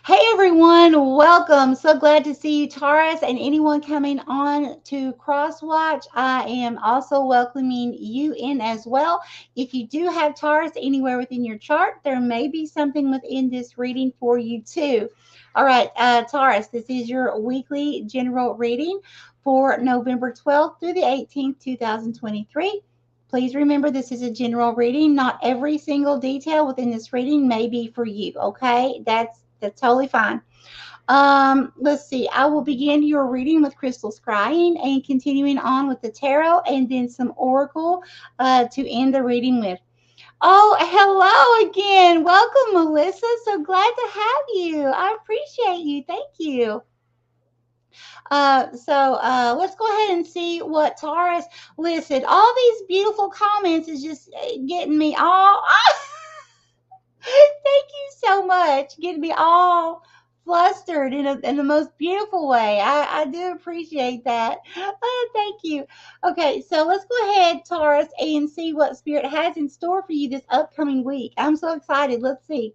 Hey everyone, welcome. So glad to see you, Taurus, and anyone coming on to Crosswatch. I am also welcoming you in as well. If you do have Taurus anywhere within your chart, there may be something within this reading for you too. All right, Taurus, this is your weekly general reading for November 12th through the 18th, 2023. Please remember this is a general reading. Not every single detail within this reading may be for you. Okay, that's totally fine. Let's see. I will begin your reading with crystal scrying and continuing on with the tarot and then some oracle to end the reading with. Oh, hello again. Welcome, Melissa. So glad to have you. I appreciate you. Thank you. Let's go ahead and see what Taurus listed. All these beautiful comments is just getting me all. Thank you so much. Getting me all flustered in the most beautiful way. I do appreciate that. Thank you. Okay, so let's go ahead, Taurus, and see what Spirit has in store for you this upcoming week. I'm so excited. Let's see.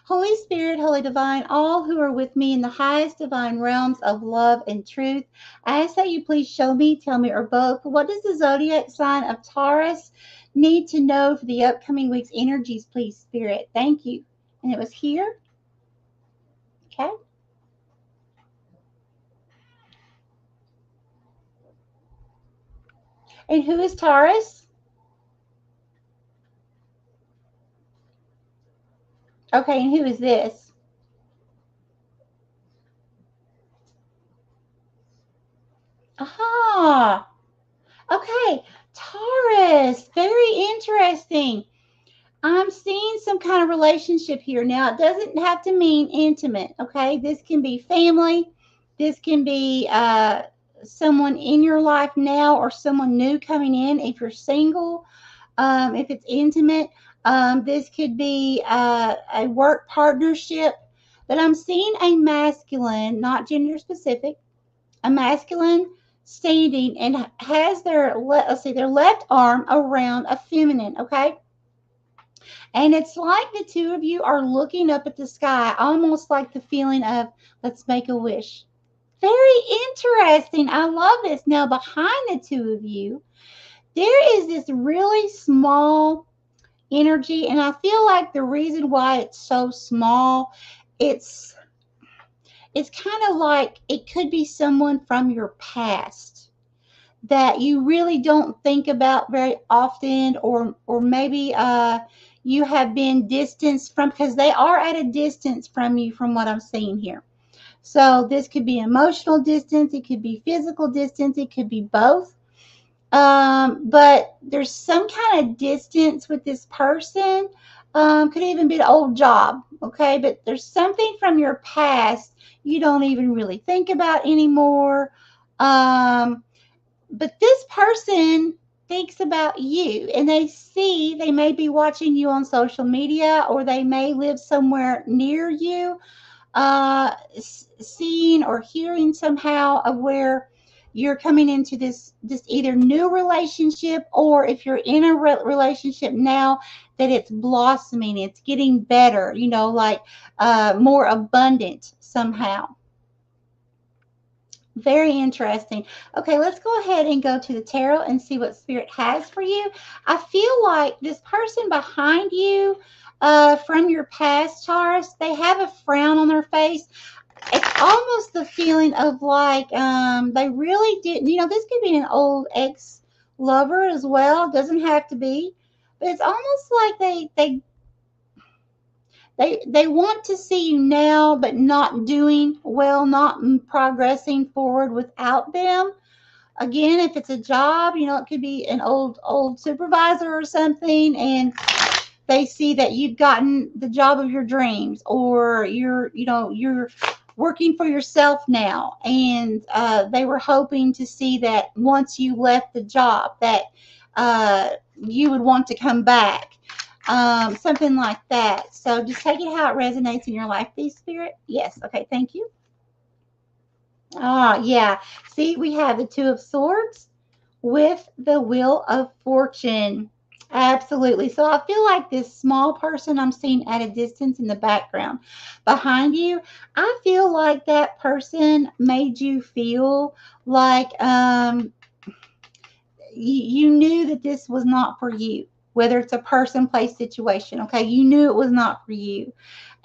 Holy Spirit, Holy Divine, all who are with me in the highest divine realms of love and truth, I ask that you please show me, tell me, or both, what does the zodiac sign of Taurus need to know for the upcoming week's energies, please, Spirit? Thank you. And it was here. Okay. And who is Taurus? Okay, and who is this? Aha. Okay. Taurus. Very interesting. I'm seeing some kind of relationship here. Now, it doesn't have to mean intimate, okay? This can be family. This can be someone in your life now or someone new coming in if you're single. If it's intimate, this could be a work partnership. But I'm seeing a masculine, not gender specific, a masculine standing and has their, let's see, their left arm around a feminine, okay? And it's like the two of you are looking up at the sky, almost like the feeling of, let's make a wish. Very interesting. I love this. Now, behind the two of you, there is this really small energy. And I feel like the reason why it's so small, it's it's kind of like it could be someone from your past that you really don't think about very often, or maybe you have been distanced from, because they are at a distance from you from what I'm seeing here. So this could be emotional distance, it could be physical distance, it could be both. But there's some kind of distance with this person. Could even be an old job, okay? But there's something from your past you don't even really think about anymore. But this person thinks about you, and they may be watching you on social media, or they may live somewhere near you, seeing or hearing somehow of where you're coming into this either new relationship, or if you're in a relationship now, that it's blossoming, it's getting better, like more abundant somehow. Very interesting. Okay, let's go ahead and go to the tarot and see what Spirit has for you. I feel like this person behind you, from your past, Taurus, they have a frown on their face. It's almost the feeling of like they really didn't, this could be an old ex lover as well. Doesn't have to be. But it's almost like they want to see you now, but not doing well, not progressing forward without them. Again, if it's a job, it could be an old supervisor or something, and they see that you've gotten the job of your dreams, or you're working for yourself now, and they were hoping to see that once you left the job that you would want to come back, something like that. So just take it how it resonates in your life, please, Spirit. Yes. Okay. Thank you. Ah, yeah. See, we have the Two of Swords with the Wheel of Fortune. Absolutely. So I feel like this small person I'm seeing at a distance in the background behind you, I feel like that person made you feel like you knew that this was not for you, whether it's a person, place, situation. Okay, you knew it was not for you,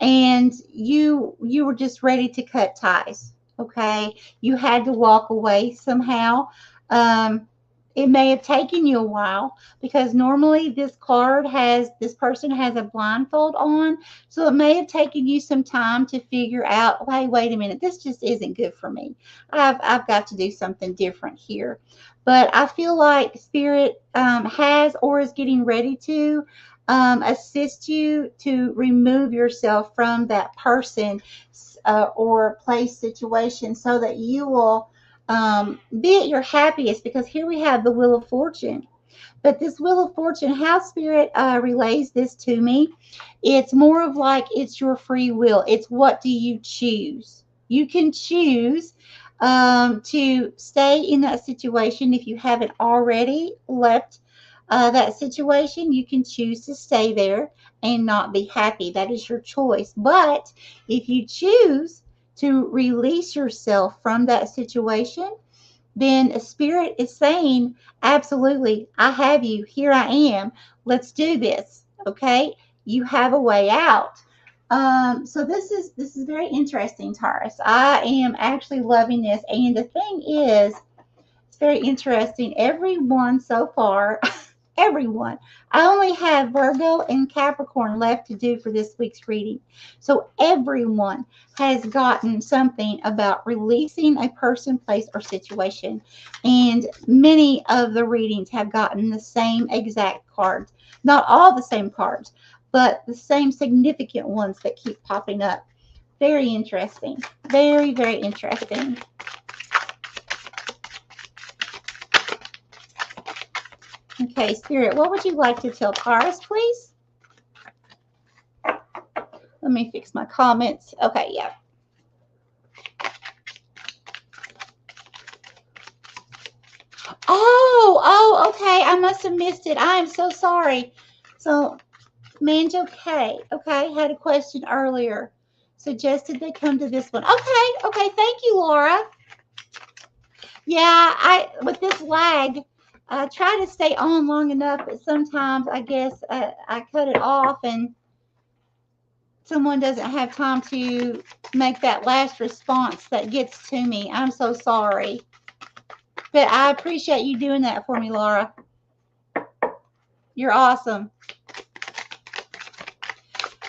and you were just ready to cut ties. Okay, you had to walk away somehow. Um, it may have taken you a while because normally this person has a blindfold on, so it may have taken you some time to figure out, hey, wait a minute, this just isn't good for me. I've got to do something different here. But I feel like Spirit has or is getting ready to assist you to remove yourself from that person or place situation so that you will be at your happiest. Because here we have the Wheel of Fortune. But this Wheel of Fortune, how Spirit relays this to me, it's more of like it's your free will. It's what do you choose? You can choose to stay in that situation if you haven't already left that situation. You can choose to stay there and not be happy. That is your choice. But if you choose to release yourself from that situation, then a Spirit is saying, absolutely, I have you. Here I am. Let's do this. Okay? You have a way out. So this is very interesting, Taurus. I am actually loving this. And the thing is, it's very interesting. Everyone so far, everyone. I only have Virgo and Capricorn left to do for this week's reading. So everyone has gotten something about releasing a person, place, or situation. And many of the readings have gotten the same exact cards. Not all the same cards, but the same significant ones that keep popping up. Very interesting. Very, very interesting. Okay, Spirit, what would you like to tell Taurus, please? Let me fix my comments. Okay, yeah. Oh, okay. I must have missed it. I am so sorry. So, Manjo K, okay, had a question earlier. Suggested they come to this one. Okay. Thank you, Laura. Yeah, with this lag, I try to stay on long enough, but sometimes I guess I cut it off and someone doesn't have time to make that last response that gets to me. I'm so sorry. But I appreciate you doing that for me, Laura. You're awesome.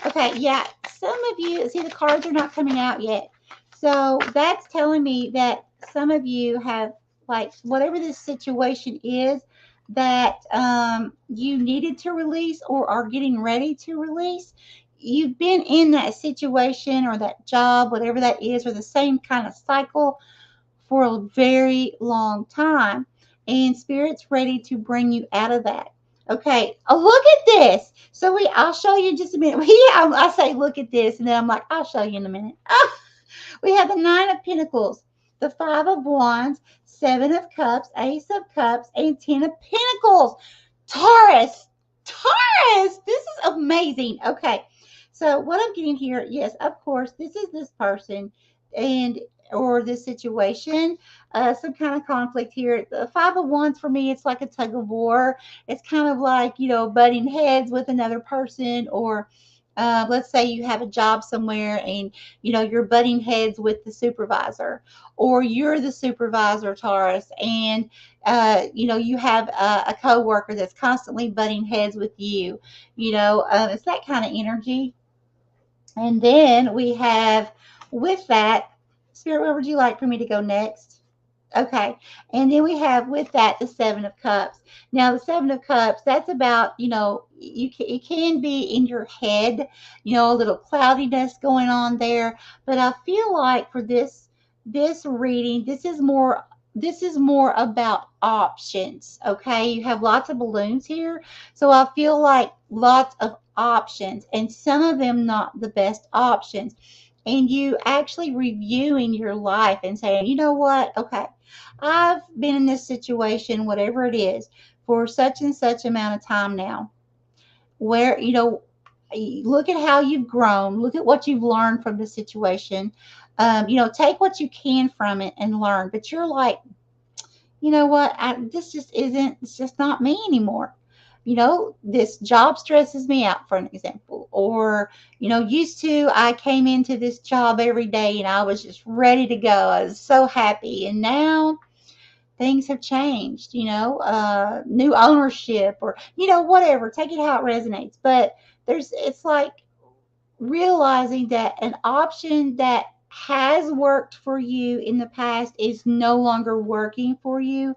Okay, yeah, some of you, see the cards are not coming out yet. So that's telling me that some of you have, like, whatever this situation is that you needed to release or are getting ready to release, you've been in that situation or that job, whatever that is, or the same kind of cycle for a very long time. And Spirit's ready to bring you out of that. Okay. Oh, look at this. So I'll show you in just a minute. I say, look at this. And then I'm like, I'll show you in a minute. We have the Nine of Pentacles, the Five of Wands, Seven of Cups, Ace of Cups, and Ten of Pentacles. Taurus, this is amazing. Okay, so what I'm getting here, yes, of course, this is this person and or this situation, some kind of conflict here. The Five of Wands for me, it's like a tug of war. It's kind of like, butting heads with another person, or let's say you have a job somewhere and you're butting heads with the supervisor, or you're the supervisor, Taurus, and you have a coworker that's constantly butting heads with you. It's that kind of energy. And then we have, with that, Spirit, where would you like for me to go next? Okay. And then we have with that the Seven of Cups. Now, the Seven of Cups, that's about, it can be in your head, a little cloudiness going on there. But I feel like for this reading, this is more about options. Okay. You have lots of balloons here. So I feel like lots of options, and some of them not the best options. And you actually reviewing your life and saying, you know what? Okay, I've been in this situation, whatever it is, for such and such amount of time now. Where, look at how you've grown. Look at what you've learned from the situation. Take what you can from it and learn. But you're like, you know what? This just isn't, it's just not me anymore. This job stresses me out, for an example. Or, used to, I came into this job every day and I was just ready to go. I was so happy. And now things have changed, new ownership or, whatever. Take it how it resonates. But it's like realizing that an option that has worked for you in the past is no longer working for you,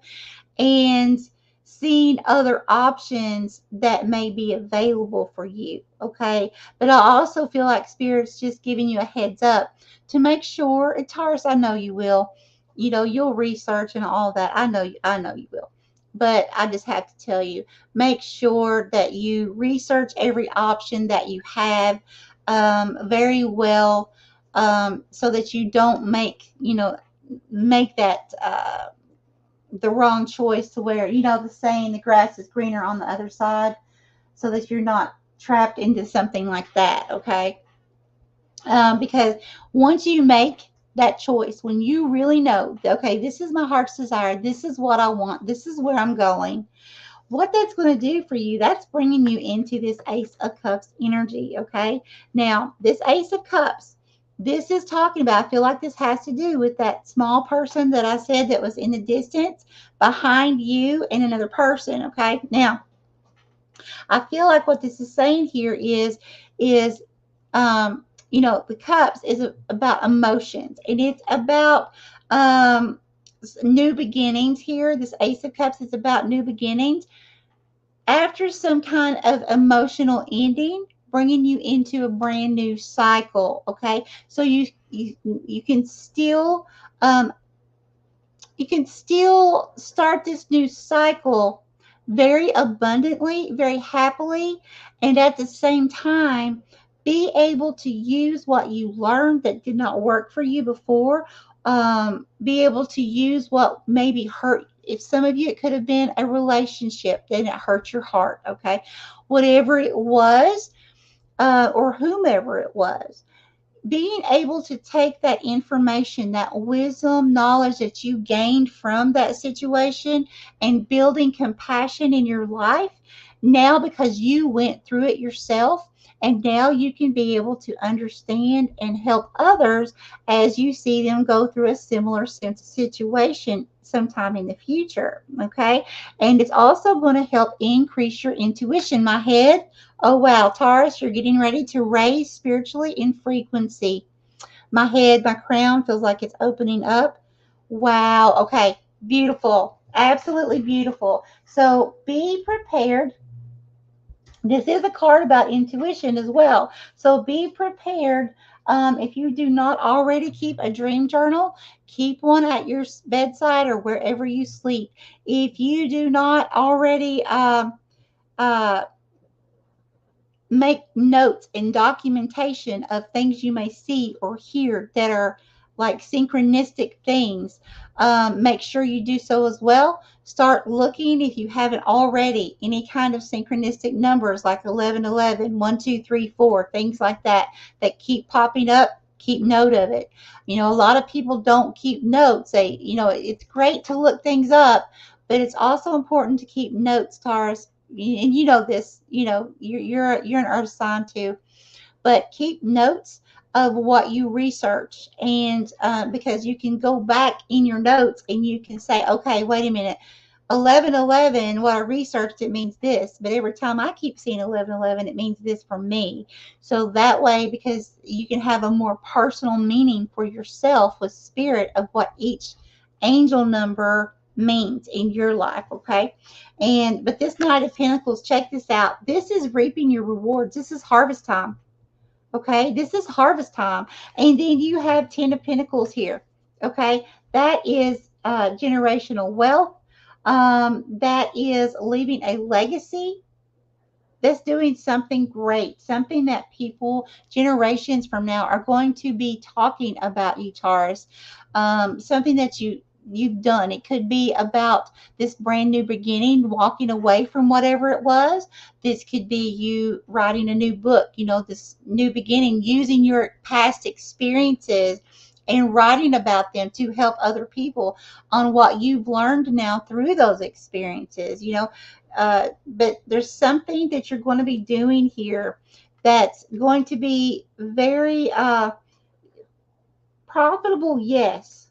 and seeing other options that may be available for you. Okay. But I also feel like Spirit's just giving you a heads up to make sure, and Taurus, I know you will, you'll research and all that. I know you will. But I just have to tell you, make sure that you research every option that you have very well, so that you don't make that the wrong choice, to where, the saying, the grass is greener on the other side, so that you're not trapped into something like that. Okay. Because once you make that choice, when you really know, okay, this is my heart's desire, this is what I want, this is where I'm going, what that's going to do for you, that's bringing you into this Ace of Cups energy. Okay. Now, this Ace of Cups, this is talking about, I feel like this has to do with that small person that I said that was in the distance behind you and another person. Okay. Now, I feel like what this is saying here is, the cups is about emotions, and it's about new beginnings here. This Ace of Cups is about new beginnings after some kind of emotional ending, bringing you into a brand new cycle. Okay, so you can still start this new cycle very abundantly, very happily, and at the same time be able to use what you learned that did not work for you before. Be able to use what maybe hurt. If some of you, it could have been a relationship that it hurt your heart. Okay, whatever it was, or whomever it was, being able to take that information, that wisdom, knowledge that you gained from that situation, and building compassion in your life now, because you went through it yourself. And now you can be able to understand and help others as you see them go through a similar situation sometime in the future. Okay. And it's also going to help increase your intuition. My head, oh wow, Taurus, you're getting ready to raise spiritually in frequency. My head, my crown feels like it's opening up. Wow. Okay. Beautiful. Absolutely beautiful. So be prepared. This is a card about intuition as well. So be prepared. If you do not already keep a dream journal, keep one at your bedside or wherever you sleep. If you do not already uh, make notes and documentation of things you may see or hear that are like synchronistic things, make sure you do so as well. Start looking, if you haven't already, any kind of synchronistic numbers like 1111, 1, 2, 3, 4, things like that keep popping up. Keep note of it. A lot of people don't keep notes. It's great to look things up, but it's also important to keep notes, Taurus. And this, you're an earth sign too, but keep notes of what you research. And because you can go back in your notes and you can say, okay, wait a minute, 1111, what I researched, it means this, but every time I keep seeing 1111, it means this for me. So that way, because you can have a more personal meaning for yourself with spirit of what each angel number means in your life. Okay. But this Knight of Pentacles, check this out. This is reaping your rewards. This is harvest time. Okay. This is harvest time. And then you have 10 of Pentacles here. Okay. That is generational wealth. That is leaving a legacy. That's doing something great, something that people generations from now are going to be talking about you, Taurus. Something that you've done. It could be about this brand new beginning, walking away from whatever it was. This could be you writing a new book, you know, this new beginning, using your past experiences and writing about them to help other people on what you've learned now through those experiences, you know. But there's something that you're going to be doing here that's going to be very profitable, yes.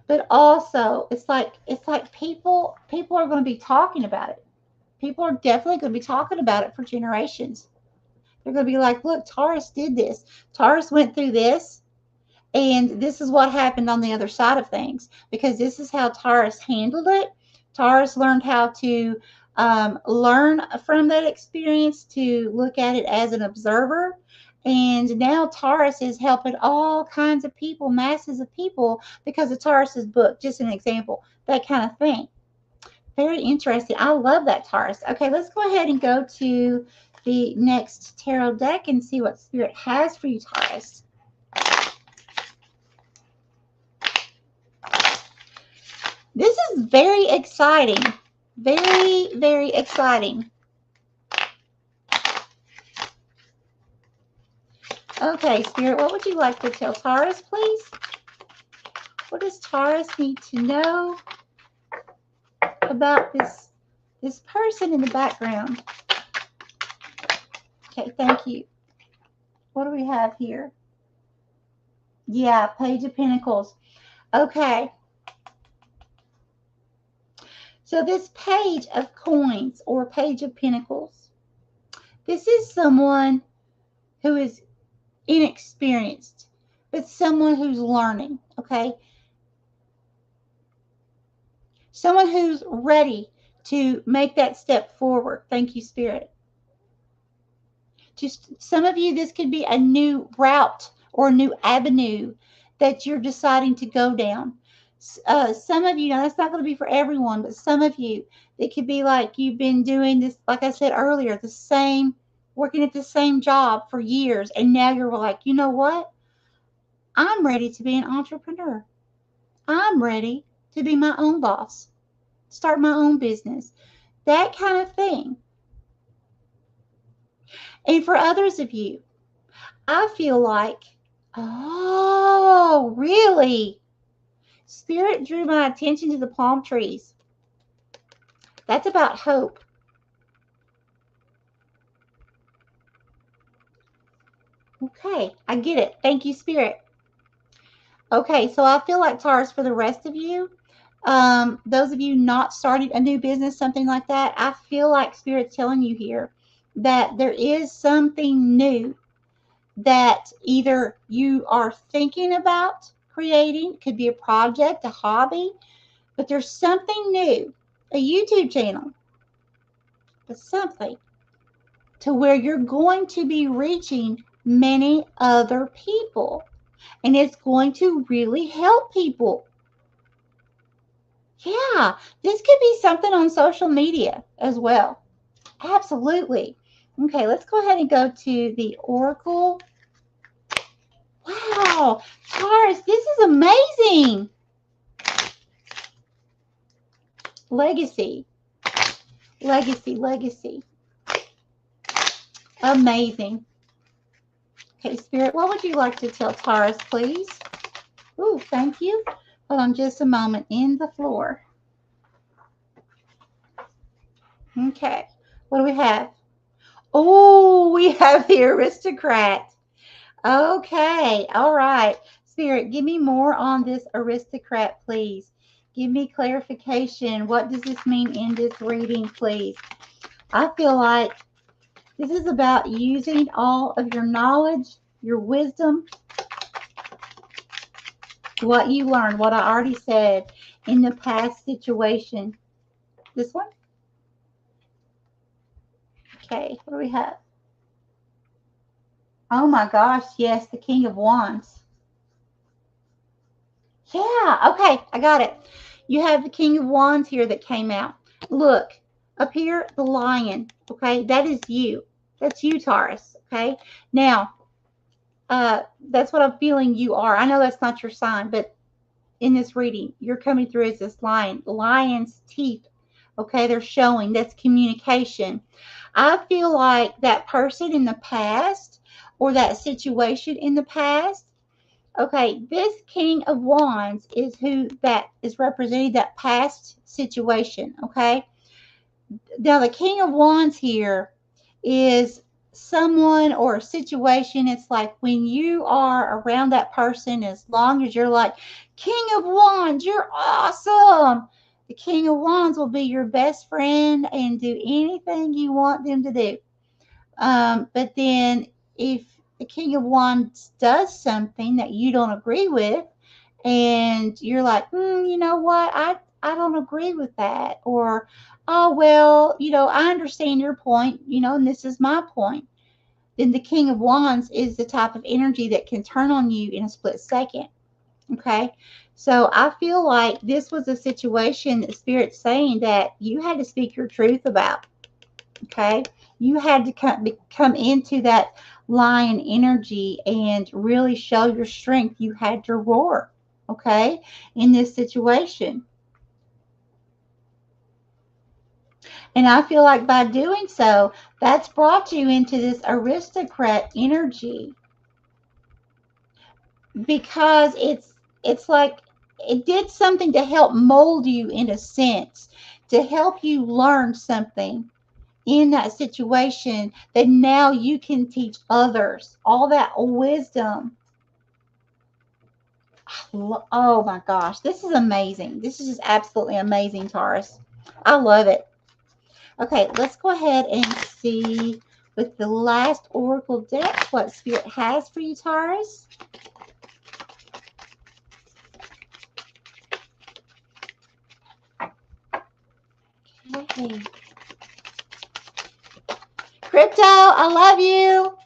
But also it's like people are going to be talking about it. People are definitely going to be talking about it for generations. They're going to be like, look, Taurus did this. Taurus went through this, and this is what happened on the other side of things, because this is how Taurus handled it. Taurus learned how to learn from that experience, to look at it as an observer. And now Taurus is helping all kinds of people, masses of people, because of Taurus's book. Just an example, that kind of thing. Very interesting. I love that, Taurus. Okay, let's go ahead and go to the next tarot deck and see what Spirit has for you, Taurus. This is very exciting. Very, very exciting. Okay, Spirit, what would you like to tell Taurus, please? What does Taurus need to know about this person in the background? Okay, thank you. What do we have here? Yeah, Page of Pentacles. Okay. So this Page of Coins or Page of Pentacles, this is someone who is inexperienced, but someone who's learning, okay? Someone who's ready to make that step forward. Thank you, Spirit. Just some of you, this could be a new route or a new avenue that you're deciding to go down. Some of you, now that's not going to be for everyone, but some of you, it could be like you've been doing this, like I said earlier, working at the same job for years, and now you're like, you know what? I'm ready to be an entrepreneur. I'm ready to be my own boss, start my own business, that kind of thing. And for others of you, I feel like, oh, really? Spirit drew my attention to the palm trees. That's about hope. Okay, I get it. Thank you, Spirit. Okay, so I feel like, Taurus, for the rest of you, those of you not starting a new business, something like that, I feel like Spirit's telling you here that there is something new that either you are thinking about creating, could be a project, a hobby, but there's something new, a YouTube channel, but something to where you're going to be reaching many other people, and it's going to really help people. Yeah, this could be something on social media as well. Absolutely. Okay, let's go ahead and go to the Oracle. Wow, Taurus, this is amazing. Legacy. Legacy, legacy. Amazing. Okay, Spirit, what would you like to tell Taurus, please? Ooh, thank you. Hold on just a moment. In the floor. Okay, what do we have? Oh, we have the Aristocrat. Okay, all right. Spirit, give me more on this Aristocrat, please. Give me clarification. What does this mean in this reading, please? I feel like this is about using all of your knowledge, your wisdom, what you learned, what I already said in the past situation. This one? Okay, what do we have? Oh my gosh, yes, the King of Wands. Yeah, okay, I got it. You have the King of Wands here that came out. Look, up here, the lion, okay? That is you. That's you, Taurus, okay? Now, That's what I'm feeling you are. I know that's not your sign, but in this reading, you're coming through as this lion. Lion's teeth. Okay, they're showing. That's communication. I feel like that person in the past or that situation in the past. Okay, this King of Wands is who that is representing that past situation. Okay, now the King of Wands here is someone or a situation. It's like when you are around that person, as long as you're like, King of Wands, you're awesome. The King of Wands will be your best friend and do anything you want them to do. But then if the King of Wands does something that you don't agree with, and you're like, you know what, I don't agree with that, or oh well, I understand your point, and this is my point. Then the King of Wands is the type of energy that can turn on you in a split second. Okay, so I feel like this was a situation that Spirit's saying that you had to speak your truth about. Okay, you had to come into that lion energy and really show your strength. You had to roar, okay, in this situation. And I feel like by doing so, that's brought you into this aristocrat energy, because it's like it did something to help mold you in a sense, to help you learn something in that situation that now you can teach others. All that wisdom. Oh my gosh, this is amazing. This is just absolutely amazing, Taurus. I love it. Okay, let's go ahead and see with the last oracle deck what Spirit has for you, Taurus. Okay. Crypto, I love you.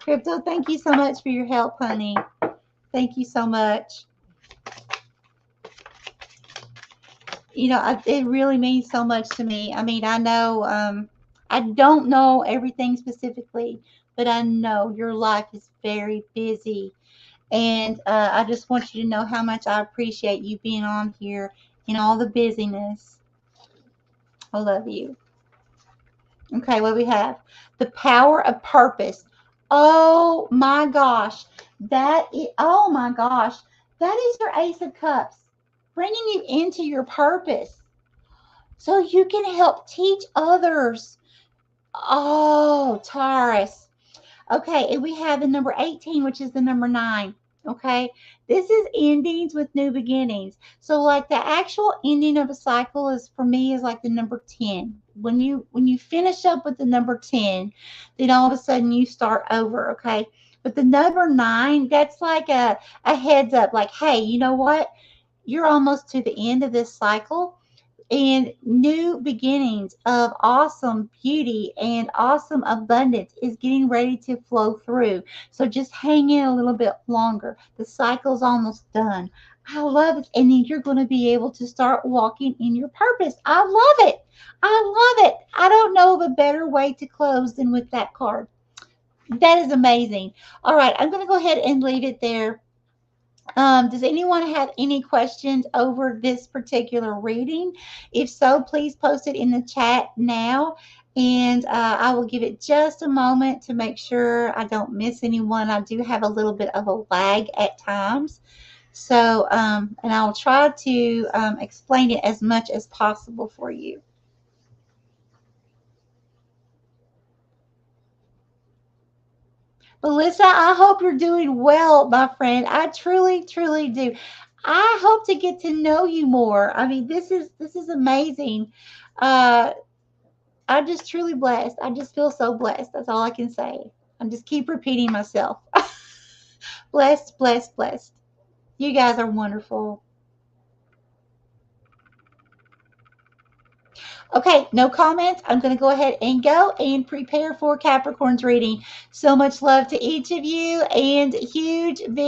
Crypto, thank you so much for your help, honey. Thank you so much. It really means so much to me. I mean, I know, I don't know everything specifically, but I know your life is very busy. And I just want you to know how much I appreciate you being on here in all the busyness. I love you. Okay, what do we have? The power of purpose. Oh my gosh. Oh my gosh. That is your Ace of Cups, bringing you into your purpose so you can help teach others. Oh, Taurus. Okay, and we have the number 18, which is the number 9. Okay, this is endings with new beginnings. So like the actual ending of a cycle is, for me, is like the number 10. When you finish up with the number 10, then all of a sudden you start over. Okay, but the number 9, that's like a heads up, like, hey, you know what, you're almost to the end of this cycle, and new beginnings of awesome beauty and awesome abundance is getting ready to flow through. So just hang in a little bit longer. The cycle's almost done. I love it. And then you're going to be able to start walking in your purpose. I love it. I love it. I don't know of a better way to close than with that card. That is amazing. All right, I'm going to go ahead and leave it there. Does anyone have any questions over this particular reading? If so, please post it in the chat now, and I will give it just a moment to make sure I don't miss anyone. I do have a little bit of a lag at times. So, and I'll try to explain it as much as possible for you. Melissa, I hope you're doing well, my friend. I truly, truly do. I hope to get to know you more. I mean, this is amazing. I'm just truly blessed. I just feel so blessed. That's all I can say. I'm just keep repeating myself. Blessed, blessed, blessed. You guys are wonderful. Okay, no comments. I'm going to go ahead and go and prepare for Capricorn's reading. So much love to each of you, and huge, big